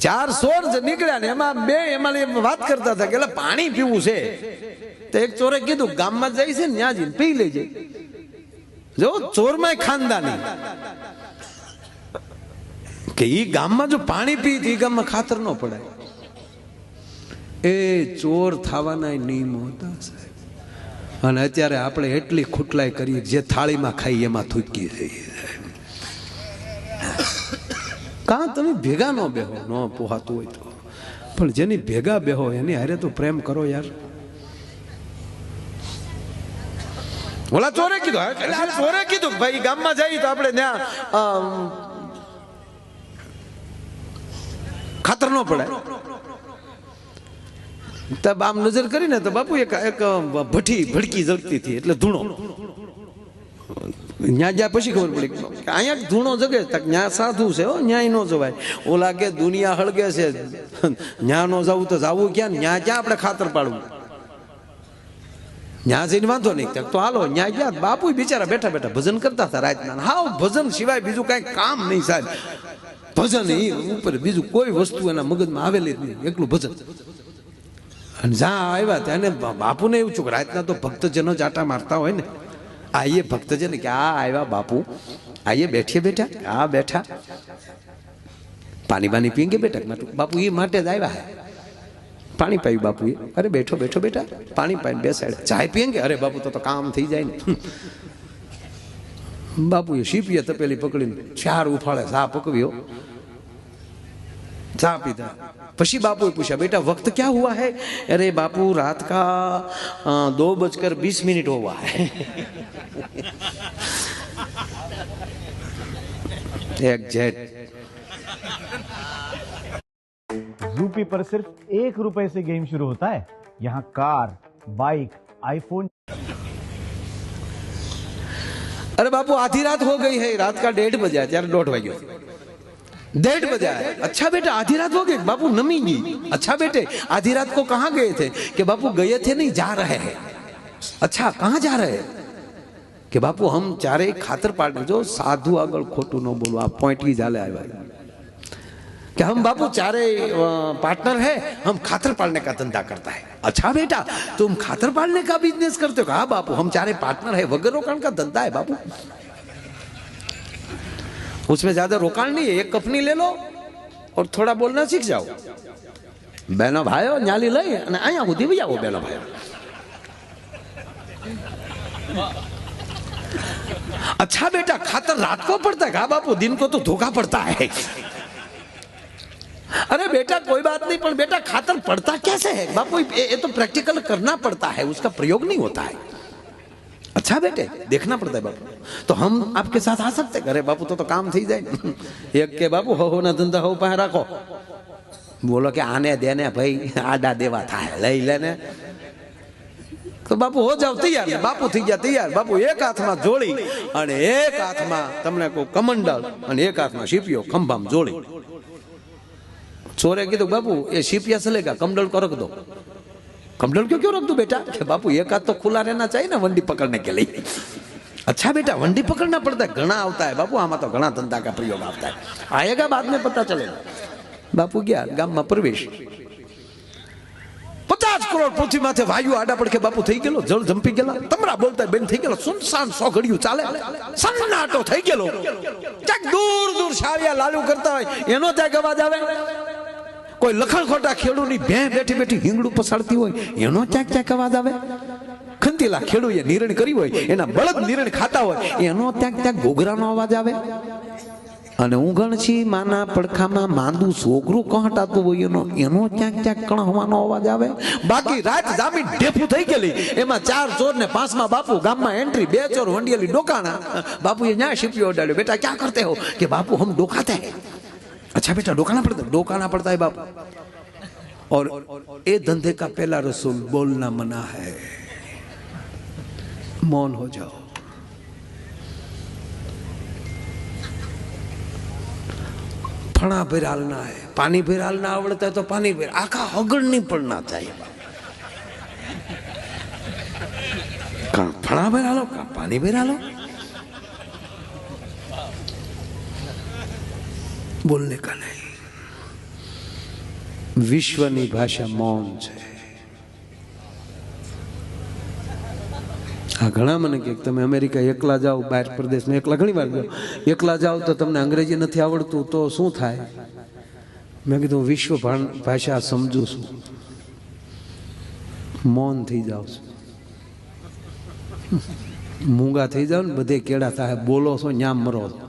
ચાર ચોર નીકળ્યા ને એમાં બે એમાં વાત કરતા હતા કે પાણી પીવું છે. તો એક ચોરે કીધું ગામમાં જાય છે ને ત્યાં જઈને પી લેજે. જો ચોરમાં ખાનદાની કે ઈ ગામમાં જો પાણી પી તો ઈ ગામમાં ખાતર ન પડાય. એ ચોર થવાના નિયમો હતા સાહેબ. અને અત્યારે આપણે એટલી ખૂટલાઈ કરીએ જે થાળીમાં ખાઈ એમાં થૂકી જઈએ. કાં તમે ભેગા ન બેહો, ન પોહાતું હોય તો, પણ જેની ભેગા બેહો એની હારે તો પ્રેમ કરો યાર. ઓલા ચોરે કીધું, એટલે આ ચોરે કીધું ભાઈ ગામમાં જઈએ તો આપણે ત્યાં ખાતર ન પડાય. તબ આમ નજર કરીને તો બાપુ એક ભઠ્ઠી ભડકી જગતી હતી એટલે ધૂણો. ત્યાં જ્યાં પછી ખબર પડી કે અહીંયા ધૂણો જગે, ત્યાં સાધુ છે હો, ન્યાય ન જવાય. ઓલા કે દુનિયા હળગે છે, ન્યા ન જવું તો જવું ક્યાં, ન્યા ક્યાં આપણે ખાતર પાડવું. ન્યા જઈને વાંધો નહીં તો હાલો ન્યા ગયા. બાપુ બિચારા બેઠા બેઠા ભજન કરતા હતા રાતના. હાવ ભજન સિવાય બીજું કઈ કામ નહીં સાહેબ. ભજન એ ઉપર બીજું કોઈ વસ્તુ એના મગજમાં આવેલી જ નહીં, એકલું ભજન. અને જ્યાં આવ્યા ત્યાં બાપુને એવું છું કે રાતના તો ભક્તજનો જાટા મારતા હોય ને, આઈએ ભક્તજન કે આ આવ્યા બાપુ, આઈએ બેઠીએ બેઠા, આ બેઠા પાણી બાની પીએંગે બેઠા. બાપુ એ માટે જ આવ્યા હે. પાણી પાયું બાપુએ, અરે બેઠો બેઠો બેટા પાણી પાઈને બેસાડે. ચાય પીએંગે, અરે બાપુ તો કામ થઈ જાય ને. બાપુએ સીપીએ તપેલી પકડીને ચાર ઉફાળે ચા પકવ્યો, ચા પીધા. પછી બાપુએ પૂછा बेटा वक्त क्या हुआ है? अरे बापू रात का 2:20 हुआ है. एग्जैक्ट. यूपी पर सिर्फ 1 रुपए से गेम शुरू होता है. यहाँ कार, बाइक, आईफोन. अरे बापू आधी रात हो गई है, रात का 1:30 बजा, 1:30 वाग्यो. 1:30 बजा है. अच्छा बेटा आधी रात हो गई. बापू नमी गई. अच्छा बेटे आधी रात को कहाँ गए थे? कि बापू गए थे नहीं, जा रहे हैं. अच्छा कहाँ जा रहे हैं? कि बापू हम चारे खातर पाड़ने, जो साधु आगळ खोटू न बोलो, आप पॉइंट की जाले आया कि हम बापू चारे पार्टनर है, हम खातर पालने का धंधा करता है. अच्छा बेटा तुम खातर पालने का बिजनेस करते हो? हाँ बापू हम चारे पार्टनर है, वगैरह रोकाण का धंधा है बापू. उसमें ज्यादा रोकाण नहीं है, एक कपनी ले लो और थोड़ा बोलना सीख जाओ. बहनों भाइयों न्याली लई અને અહીંયા સુધી भी आओ बहनों भाइयों. अच्छा बेटा खातर रात को पड़ता है? हाँ बापू दिन को तो धोखा पड़ता है. अरे बेटा कोई बात नहीं, पर बेटा खातर पड़ता कैसे है? बापू ये तो प्रैक्टिकल करना पड़ता है, उसका प्रयोग नहीं होता है. अच्छा बेटे देखना पड़ता है बापू. तो हम आपके साथ आ सकते? अरे बापू तो काम थी जाए. एक के बापू हो ना धंधा हो पाए राखो. बोलो कि आने देने भाई आडा देवा था लई लेने. तो बापू हो जाओ तैयार. बापू थी गया तैयार. बापू एक हाथ में जोड़ी और एक हाथ में तमने को कमंडल और एक हाथ में सीपियो खंभा में जोड़ी. चोरे कीधु बापू ये सीपिया चलेगा, कमंडल को रख दो. कमंडल क्यों रख दो बेटा? बापू एक हाथ तो खुला रहना चाहिए ना वंडी पकड़ने के लिए. अच्छा बेटा वंडी पकड़ना पड़ता है, घना आता है बापू, आमा तो घना धंधा का प्रयोग आता है, आएगा बाद में पता चलेगा. बापू गया गाम में प्रवेश. 50 करोड़ पृथ्वी माथे वायु आडा पड़ के बापू थई गेलो, जल जंपी गेला, तमरा बोलता बेन थई गेलो, सुनसान 100 घड़िયું ચાલે, સન્નાટો થઈ ગયેલો. ક્યાંક દૂર દૂર શાળિયા લાલુ કરતા હોય એનો ત્યાં અવાજ આવે. કોઈ લખણ ખોટા ખેડૂની ભે બેઠી બેઠી હિંગડું પસાડતી હોય એનો ક્યાંક ક્યાંક અવાજ આવે. ખંતીલા ખેડૂએ નિરણ કરી હોય, એના બળદ નિરણ ખાતા હોય એનો ક્યાંક ક્યાંક ઘોઘરાનો અવાજ આવે. અને ઊંઘણછી માના પડખામાં માંદું છોકરું કહટાતું હોય એનો ક્યાંક ક્યાંક કણહવાનો અવાજ આવે. બાકી રાત જામી ઢેફું થઈ ગયેલી, એમાં 4 ચોર ને 5માં બાપુ ગામમાં એન્ટ્રી, 2 ચોર વંડિયેલી ડોકાણા. બાપુએ ન્યા શીપ્યો डालो, बेटा क्या करते हो? कि बापू हम डोकाते हैं. अच्छा बेटा डोकाना पड़ता है बापू. और ये धंधे का पहला रसूल बोलना मना है, मौन हो जाओ. फणा भरालना है, पानी भरालना आवड़ता है तो पानी भर, आखा हगड़ नहीं पड़ना चाहिए. कहाँ फणा भरालो, कहाँ पानी भरालो. बोलने का नहीं. વિશ્વની ભાષા મૌન છે. આ ઘણા મને કે તમે અમેરિકા એકલા જાઓ, બહાર પ્રદેશમાં એકલા ઘણી વાર જાઓ, એકલા જાઓ તો તમને અંગ્રેજી નથી આવડતું તો શું થાય? મેં કીધું વિશ્વ ભાષા સમજુ છું, મૌન થઈ જાવ છું. મૂંગા થઈ જાવ ને બધે કેળા થાય, બોલો છો ન્યામ મરો છો.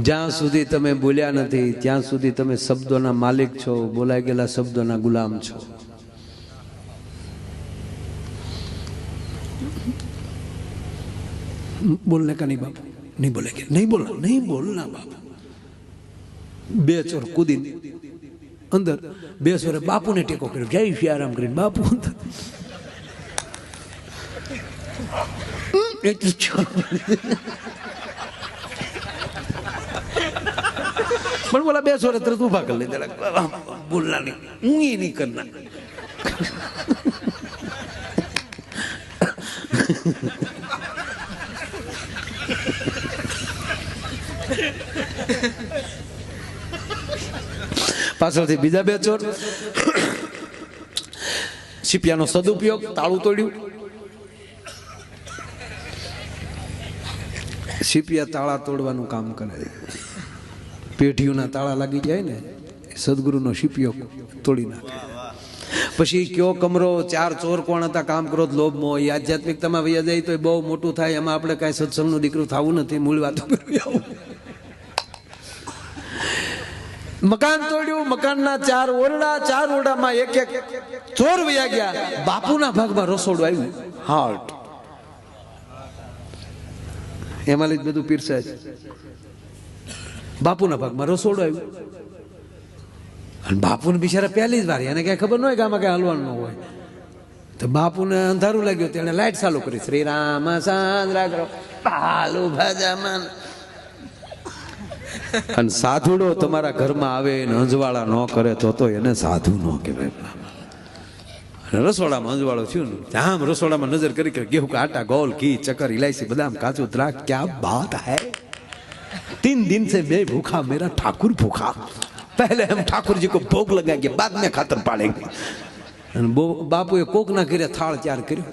જ્યાં સુધી તમે બોલ્યા નથી ત્યાં સુધી તમે શબ્દોના માલિક છો, બોલાઈ ગયેલા શબ્દોના ગુલામ છો. બોલને કા નહીં બાપુ, નહીં બોલે કે નહીં બોલના, નહીં બોલના બાપુ. બે ચોર કૂદી અંદર, બે ચોરે બાપુને ટેકો કર્યો, જય સિયારામ કરીને બાપુ પણ બોલા બે ચોરે તરત ઉભા કરી લીધા, બોલના નહીં, ઊંઘી નહીં કરના. પાછળથી બીજા બે ચોર, સિપિયાનો સદુપયોગ, તાળું તોડ્યું. સિપિયા તાળા તોડવાનું કામ કરે, પેઢીઓના તાળા લાગી જાય ને, સદગુરુનો સિપિયો તોડી નાખે. પછી કયો કમરો, ચાર ચોર કોણ હતા, કામ ક્રોધ લોભ મોહ, એ આધ્યાત્મિકતામાં વૈયા જાય તો એ બહુ મોટું થાય. એમાં આપણે કાંઈ સત્સંગનું દીકરું થવું નથી, મૂળ વાતો કરવી. આવું મકાન તોડ્યું, મકાનના ચાર ઓરડા, ચાર ઓરડામાં એક એક ચોર વયા ગયા. બાપુના ભાગમાં રસોડું આવ્યું, હાર્ટ, એમાં લઈ બધું પીરસાય છે. બાપુના ભાગમાં રસોડું આવ્યું, અને બાપુને બિચારા પહેલી જ વાર, એને કઈ ખબર ન હોય કે આમાં કઈ હલવાનું ન હોય. તો બાપુને અંધારું લાગ્યું, તેને લાઈટ ચાલુ કરી, શ્રી રામ ચંદ્ર કરો પાલુ ભજમન. અને સાધુડો તમારા ઘરમાં આવે ને અંજવાળા ન કરે તો એને સાધુ ન કહેવાય. રસોડામાં અંજવાળો થયું ને, આમ રસોડામાં નજર કરી કે गेहूं का आटा, गोल, घी, चक्कर, इलायची, बादाम, काजू, द्राक्ष, क्या बात है. 3 दिन से मैं भूखा, मेरा ठाकुर भूखा. पहले हम ठाकुर जी को भोग लगाएंगे, बाद में खातर पाड़ेंगे. बापू कोक ना करे थाल तैयार કર્યો.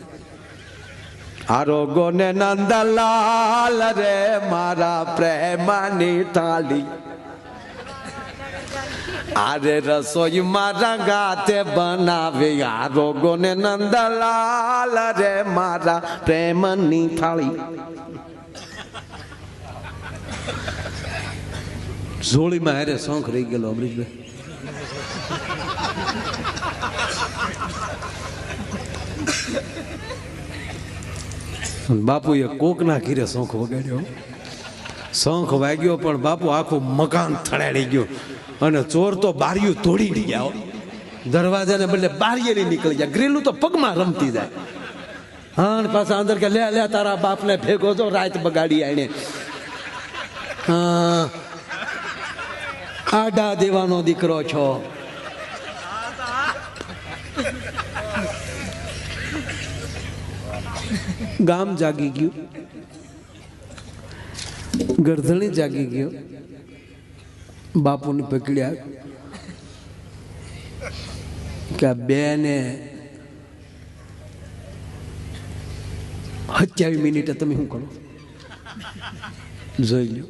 આરોગો ને નંદલાલ રે મારા પ્રેમની થાળી, આરે રસોઈ મારા ગાતે બનાવી. આરોગો ને નંદલાલ રે મારા પ્રેમની થાળી. જોડીમાં હારે શોખ રહી ગયેલો અમરીશભાઈ. બાપુએ કોકના ઘીરે શોખ વગાડ્યો. શોખ વાગ્યો પણ બાપુ આખું મકાન થડાડી ગયું, અને ચોર તો બારીયું તોડી ગયા. દરવાજાને બદલે બારીએ નીકળી ગયા, ગ્રીલું તો પગમાં રમતી જાય. હા, પાછા અંદર કે લે લે તારા બાપને ભેગો તો રાત બગાડી આણે. હા, આડા દેવાનો દીકરો છો. ગામ જાગી ગયું, ગરધણી જાગી ગયો. બાપુને પકડ્યા કે આ બેને 27 મિનિટે તમે શું કરો, જોઈ લો.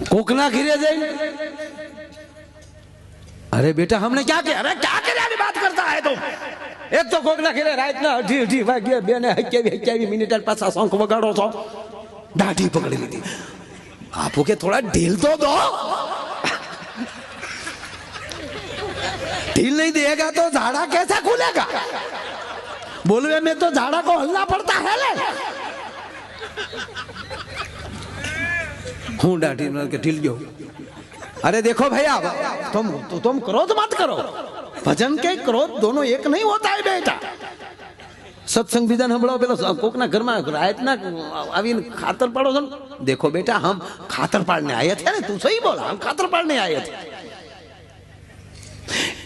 कोकना घिरे जाए, अरे बेटा हमने क्या किया, अरे क्या किया बात करता है तुम. एक तो कोकना घिरे रात ना 8:30 वागे, बेने 27 मिनिट पाछा शंख वगाड़ो છો. दाढ़ी पकड़ी ली थी. आपको के थोड़ा ढील तो दो. ढील नहीं देगा तो झाड़ा कैसे खुलेगा. बोलवे में तो झाड़ा को हलना पड़ता है ले. हूँ डांटी के ढील गयो. अरे देखो भैया, तुम क्रोध मत करो. भजन के क्रोध दोनों एक नहीं होता है बेटा. सत्संग विधान हम पेलो कोकना घर में रात ना आवीने खातर पाड़ो छो. देखो बेटा, हम खातर पाड़ने आए थे ने, तू सही बोला, हम खातर पाड़ने आए थे.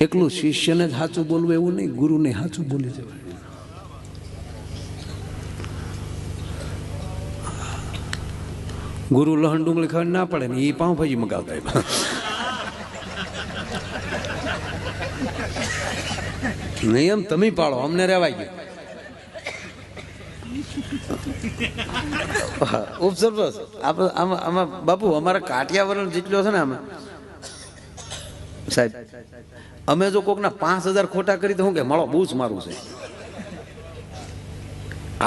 एकलू शिष्य ने हाचू बोलવું એવું નહીં, ગુરુ ને હાચું બોલી જવાય. ગુરુ લહણ ડુંગળી ખાવા ના પડે ને એ પાઉંભાજી મગાવતા હોય. નિયમ તમે પાળો, અમને રેવાય ગયો. ઉપસરપંચ આપણે આમાં બાપુ અમારા કાઠિયાવાડ જેટલો છે ને આમાં સાહેબ, અમે જો કોકના 5000 ખોટા કરી તો શું કે મળો બૂસ મારું છે.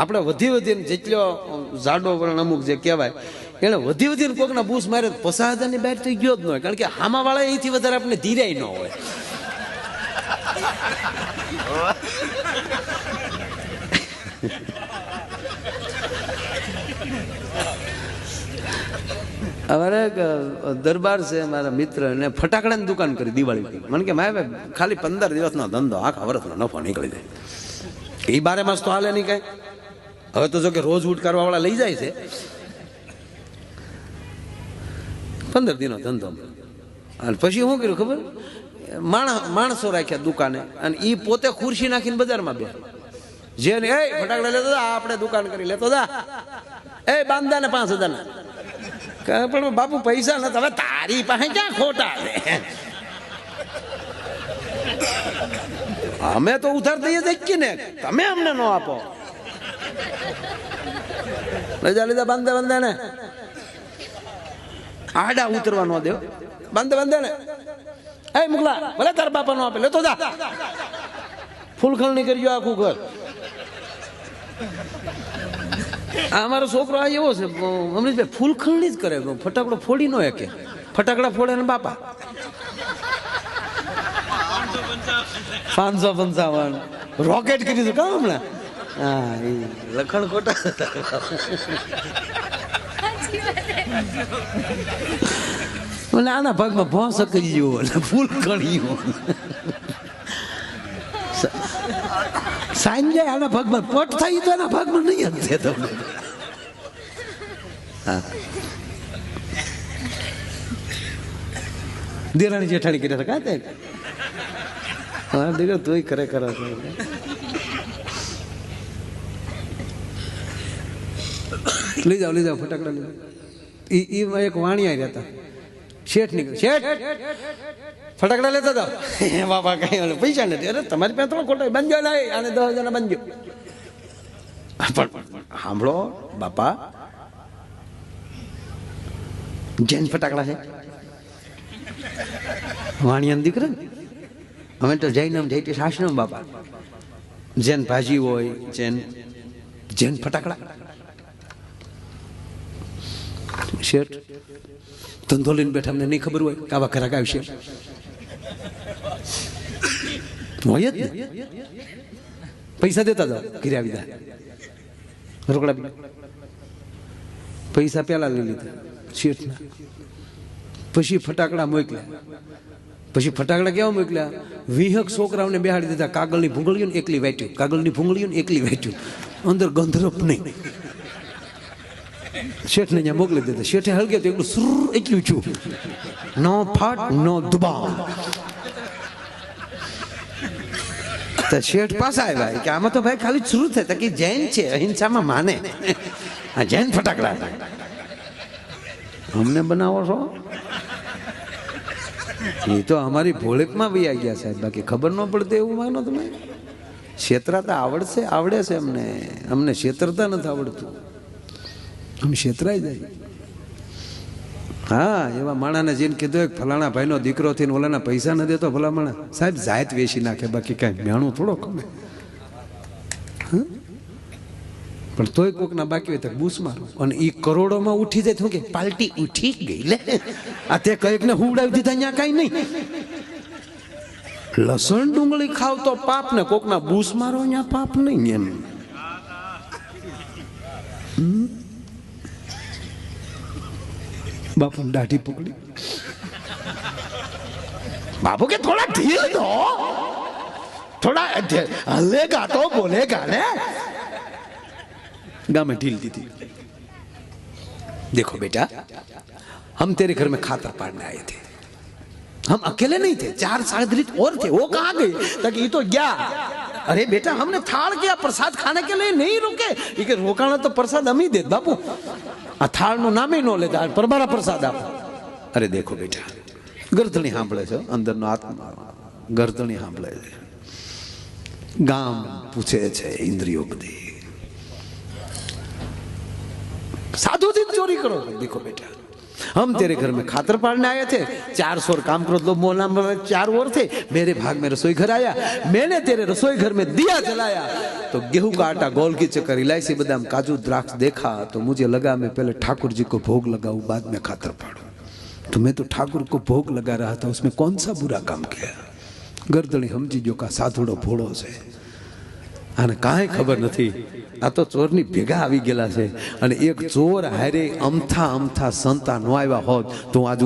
આપણે વધી જેટલો જાડો વરણ અમુક જે કહેવાય એને વધી કોકના બૂસ મારે 50,000 ની બહાર થઈ ગયો જ ન હોય, કારણ કે આમાં વાળા એથી વધારે આપણે ધીરાય ન હોય. અમારે દરબાર છે મારા મિત્ર ને ફટાકડાની દુકાન કરી દિવાળી. મને કે મારે ખાલી 15 દિવસનો ધંધો આખા વર્ષનો નફો નીકળી જાય. એ 12 માસ તો હાલે નહીં કઈ. હવે તો જો કે રોજ ઉઠ કરવા વાળા લઈ જાય છે. 15 દિનનો ધંધો. અને પછી શું કર્યું ખબર, માણસો રાખ્યા દુકાને અને એ પોતે ખુરશી નાખીને બજારમાં બે જેને એ ફટાકડા લેતો જા, આપણે દુકાન કરી લેતો જા, એ બાંધા ને 5,000 ના. પણ બાપુ પૈસા નથી. હવે તારી પાસે ક્યાં ખોટા છે? અમે તો ઉધાર દઈએ જ ને, તમે અમને ન આપો. લીધા બાંધા ને આડા ઉતરવા ન દો. બાંધા ને એ મુકલા ભલે તાર બાપા નો આપે લેતો જા, ફૂલખલણી કરજો આખું ઘર. અમારો છોકરો આ એવો છે અમરીશભાઈ, ફૂલખલણી જ કરે, ફટાકડો ફોડી નો એકે. ફટાકડા ફોડે ને બાપા 555 રોકેટ કરી દીધું કામ હમણાં. હા એ લખણ ખોટા. મને આના ભાગમાં ભોંસ કરી ગયો ને ફૂલ કણ્યો. સાંજે આના ભાગમાં પટ થાય તો એના ભાગમાં નહીં જ છે તમને. હા દેરાણી જેઠાણી કર્યા હતા કાતે. હા દીકરા તું ખરેખર લઈ જાઓ ફટાકડા લઈ જાઓ. એક વાણિયા રહ્યા હતા, શેઠ નીકળે, શેઠ ફટાકડા લેતા હતા. બાપા કઈ પૈસા નથી. અરે તમારી પાસે થોડો ખોટો બંજો લાય અને 10,000 બંજો. પણ સાંભળો બાપા, જૈન ફટાકડા છે. વાણિયા દીકરા અમે તો જૈનમ જૈતી શાસનમ બાપા. જૈન ભાજી હોય, જૈન ફટાકડા. શેઠ ધંધો લઈને બેઠા, અમને નહીં ખબર હોય કે આવા ઘરાક આવશે. હોય જ ને. પૈસા દેતા જાઓ, ઘરે આવી જાય રોકડા. પૈસા પેલા લઈ લીધા શેઠના. પછી ફટાકડા મોકલ્યા. પછી ફટાકડા કેવા મોકલ્યા, 20 છોકરાઓને બેહાડી દીધા. કાગળની ભૂંગળીઓ ને એકલી વાટ્યું, કાગળની ભૂંગળીઓ ને એકલી વાટ્યું, અંદર ગંધરપ નહીં. શેઠને ત્યાં મોકલી દીધા. શેઠે હલગે તો એટલું સુર એટલું છું, નો ફાટ નો દુબાવ. તો શેઠ પાછા આવ્યા કે આમાં તો ભાઈ ખાલી શરૂ થાય કે જૈન છે, અહિંસામાં માને. આ જૈન ફટાકડા હતા. અમને બનાવો છો એ તો અમારી ભોળકમાં બી આવી ગયા સાહેબ. બાકી ખબર ન પડતી એવું માનો તમે. છેતરાતા આવડે છે અમને છેતરતા નથી આવડતું. આમ છેતરાઈ જાય. હા એવા માણાને જેને કીધું ફલાણા ભાઈનો દીકરો થઈને ઓલાના પૈસા ન દેતો ભલા માણા સાહેબ જાત વેચી નાખે, બાકી કાંઈ મેણું થોડો ખમે. પણ તોય કોકના બાકી હોય તો બૂસ મારો. અને એ કરોડોમાં ઉઠી જાય તો કે પાર્ટી ઉઠી ગઈ લે. આ તે કઈક ને હુવડાવી દીધા અહીંયા કાંઈ નહીં. લસણ ડુંગળી ખાવ તો પાપ ને કોકના બૂસ મારો અહીંયા પાપ નહીં. એમ બાપુ દાઢી પકડી. બાપુ કે થોડા ધીર દો, થોડા હલેગા તો બોલેગા ને. गाँव में ढील दी थी. देखो बेटा, हम तेरे घर में खातर पाड़ने आए थे. हम अकेले नहीं थे, 4 सागरित और थे. वो कहाँ गए? ताकि ये तो गया. अरे बेटा हमने थाल किया, प्रसाद खाने के लिए नहीं रुके. ये रोकाना तो प्रसाद हम ही दे बापू. આ થાળનું નામે ન લેતા પરબારા પ્રસાદ આપો. અરે દેખો બેટા, ગરદણી સાંભળે છે, અંદરનો આત્મા ગરદણી સાંભળે છે. ગામ પૂછે છે, ઇન્દ્રિયો બધી साधु दिन चोरी करो. देखो बेटा, हम तेरे घर में खातर पाड़ने आए थे, 400 काम क्रोध लोभ मोह नाम 4 और थे. मेरे भाग में रसोई घर आया, मैंने तेरे रसोई घर में दिया जलाया तो गेहूं का आटा, गोल की चक्कर, इलायची, बादाम, काजू, द्राक्ष देखा तो मुझे लगा मैं पहले ठाकुर जी को भोग लगाऊं, बाद में खातर पाड़ू. तो मैं तो ठाकुर को भोग लगा रहा था, उसमें कौन सा बुरा काम किया? गर्दनी समझी जो का साधुड़ो भोळो છે, આને કાંઈ ખબર નથી. આ તો ચોરની ભેગા આવી ગયેલા છે. અને એક ચોર હારે અમથા સંતા નો આવ્યા હોત તો આજે